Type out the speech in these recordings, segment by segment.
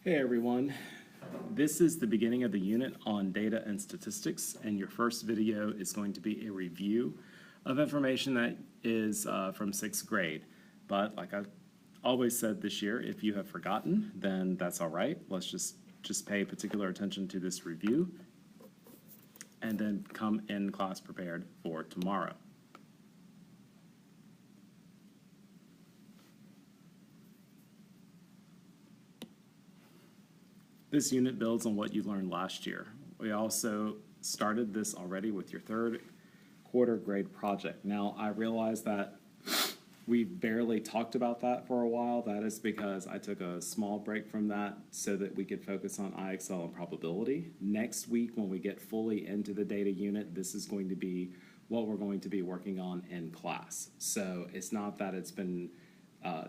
Hey everyone, this is the beginning of the unit on data and statistics, and your first video is going to be a review of information that is from 6th grade. But like I've always said this year, if you have forgotten, then that's all right. Let's just pay particular attention to this review and then come in class prepared for tomorrow. This unit builds on what you learned last year. We also started this already with your third quarter grade project. Now, I realize that we barely talked about that for a while. That is because I took a small break from that so that we could focus on IXL and probability. Next week, when we get fully into the data unit, this is going to be what we're going to be working on in class. So it's not that it's been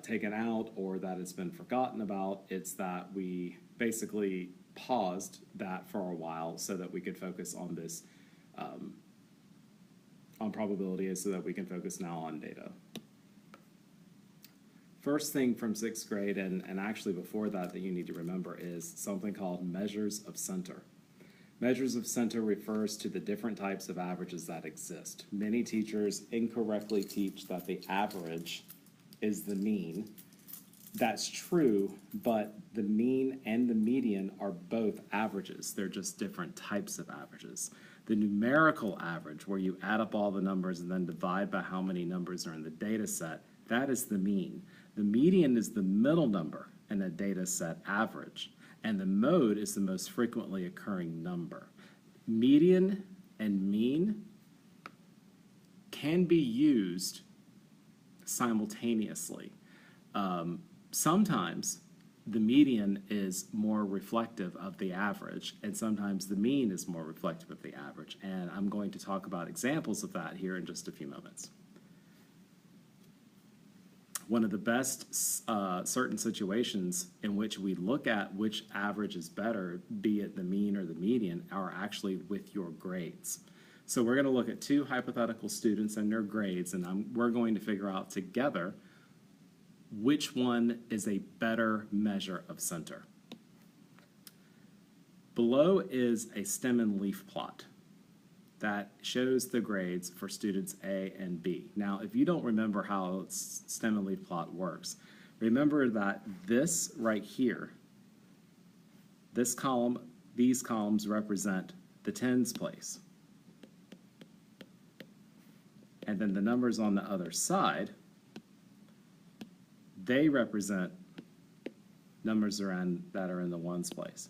taken out or that it's been forgotten about. It's that we basically paused that for a while so that we could focus on this on probability, so that we can focus now on data. First thing from 6th grade, and actually before that you need to remember, is something called measures of center. Measures of center refers to the different types of averages that exist. Many teachers incorrectly teach that the average is the mean. That's true, but the mean and the median are both averages. They're just different types of averages. The numerical average, where you add up all the numbers and then divide by how many numbers are in the data set, that is the mean. The median is the middle number in a data set average, and the mode is the most frequently occurring number. Median and mean can be used simultaneously. Sometimes the median is more reflective of the average, and sometimes the mean is more reflective of the average. And I'm going to talk about examples of that here in just a few moments. One of the best certain situations in which we look at which average is better, be it the mean or the median, are actually with your grades. So we're going to look at two hypothetical students and their grades, and we're going to figure out together which one is a better measure of center. Below is a stem and leaf plot that shows the grades for students A and B. Now, if you don't remember how stem and leaf plot works, remember that this right here, this column, these columns represent the tens place. And then the numbers on the other side, they represent numbers that are in the ones place.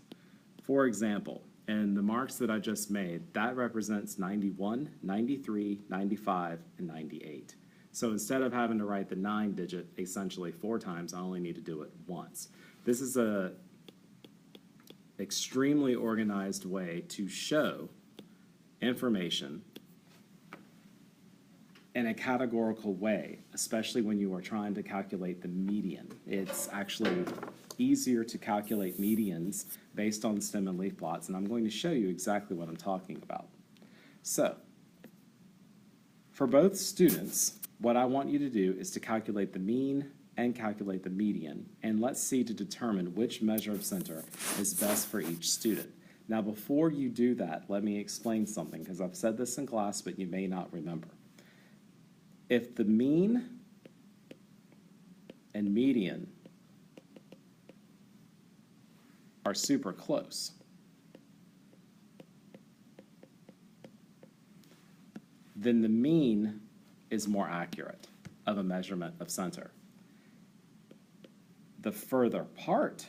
For example, in the marks that I just made, that represents 91, 93, 95, and 98. So instead of having to write the 9 digit essentially 4 times, I only need to do it once. This is an extremely organized way to show information in a categorical way, especially when you are trying to calculate the median. It's actually easier to calculate medians based on stem and leaf plots, and I'm going to show you exactly what I'm talking about. So, for both students, what I want you to do is to calculate the mean and calculate the median, and let's see to determine which measure of center is best for each student. Now, before you do that, let me explain something, because I've said this in class, but you may not remember. If the mean and median are super close, then the mean is more accurate of a measurement of center. The further apart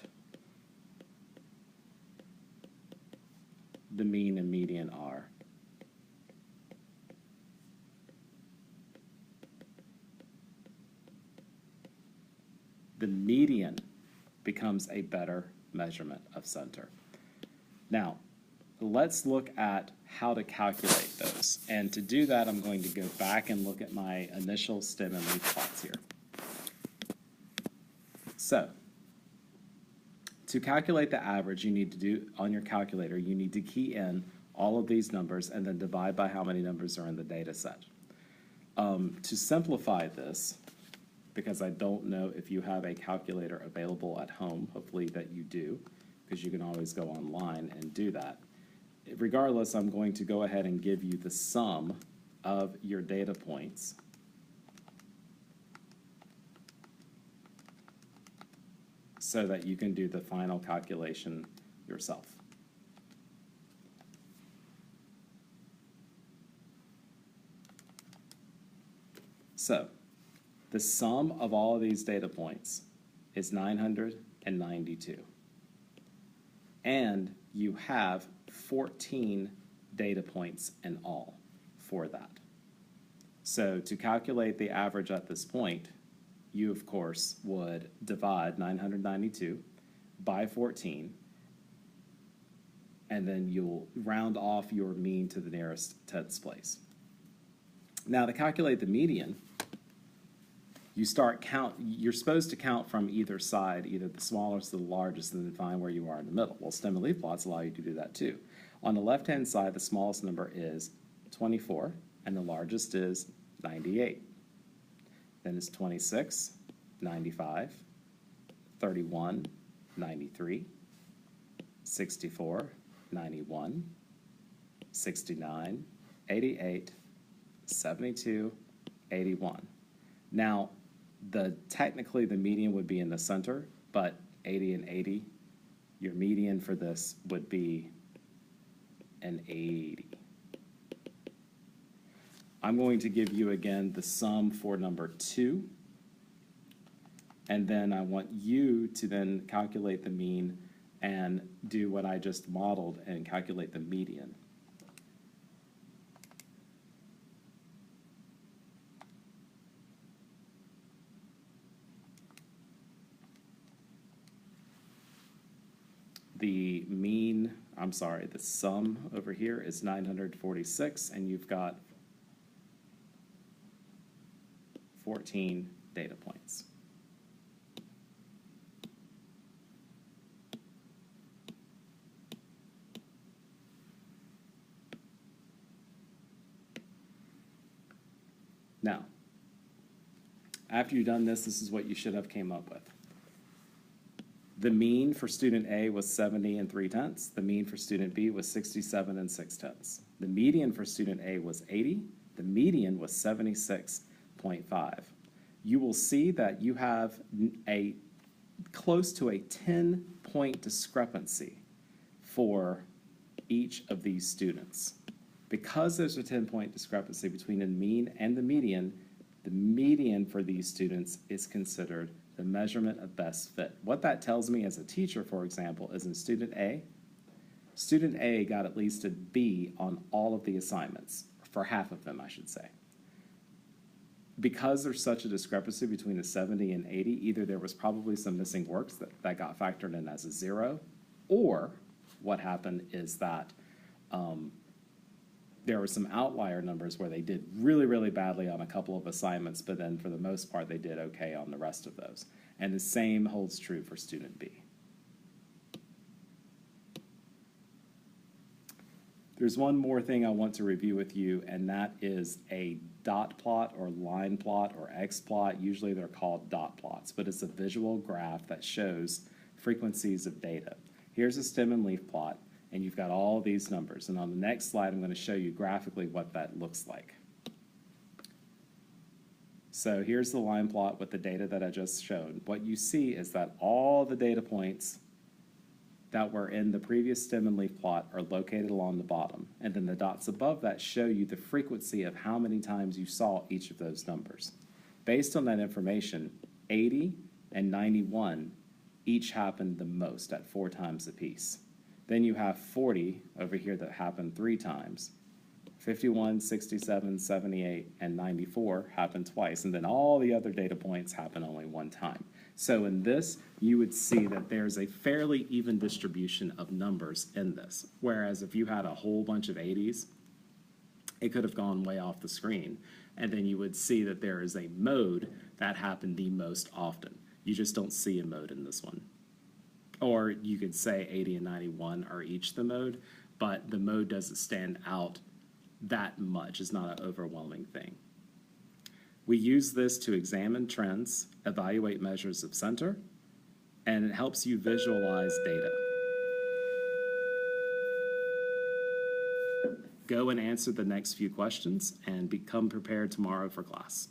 the mean and median are, the median becomes a better measurement of center. Now, let's look at how to calculate those. And to do that, I'm going to go back and look at my initial stem and leaf plots here. So, to calculate the average, you need to do, on your calculator, you need to key in all of these numbers and then divide by how many numbers are in the data set. To simplify this, because I don't know if you have a calculator available at home. Hopefully that you do, because you can always go online and do that. Regardless, I'm going to go ahead and give you the sum of your data points so that you can do the final calculation yourself. So, the sum of all of these data points is 992. And you have 14 data points in all for that. So to calculate the average at this point, you of course would divide 992 by 14, and then you'll round off your mean to the nearest tens place. Now to calculate the median, you're supposed to count from either side, either the smallest or the largest, and then find where you are in the middle. Well, stem and leaf plots allow you to do that too. On the left-hand side, the smallest number is 24, and the largest is 98. Then it's 26, 95, 31, 93, 64, 91, 69, 88, 72, 81. Now, technically the median would be in the center, but 80 and 80, your median for this would be an 80. I'm going to give you again the sum for number 2, and then I want you to then calculate the mean and do what I just modeled and calculate the median. The sum over here is 946, and you've got 14 data points. Now, after you've done this, this is what you should have came up with. The mean for student A was 70 and 3/10. The mean for student B was 67 and 6/10. The median for student A was 80. The median was 76.5. You will see that you have a close to a 10-point discrepancy for each of these students. Because there's a 10-point discrepancy between the mean and the median for these students is considered the measurement of best fit. What that tells me as a teacher, for example, is in student A got at least a B on all of the assignments, for half of them, I should say. Because there's such a discrepancy between the 70 and 80, either there was probably some missing works that got factored in as a 0, or what happened is that there were some outlier numbers where they did really, really badly on a couple of assignments, but then for the most part they did okay on the rest of those. And the same holds true for student B. There's one more thing I want to review with you, and that is a dot plot or line plot or X plot. Usually they're called dot plots, but it's a visual graph that shows frequencies of data. Here's a stem and leaf plot, and you've got all these numbers. And on the next slide, I'm going to show you graphically what that looks like. So here's the line plot with the data that I just showed. What you see is that all the data points that were in the previous stem and leaf plot are located along the bottom. And then the dots above that show you the frequency of how many times you saw each of those numbers. Based on that information, 80 and 91 each happened the most at 4 times apiece. Then you have 40 over here that happened 3 times. 51, 67, 78, and 94 happen twice, and then all the other data points happen only 1 time. So in this, you would see that there's a fairly even distribution of numbers in this, whereas if you had a whole bunch of 80s, it could have gone way off the screen, and then you would see that there is a mode that happened the most often. You just don't see a mode in this one. Or you could say 80 and 91 are each the mode, but the mode doesn't stand out that much. It's not an overwhelming thing. We use this to examine trends, evaluate measures of center, and it helps you visualize data. Go and answer the next few questions and become prepared tomorrow for class.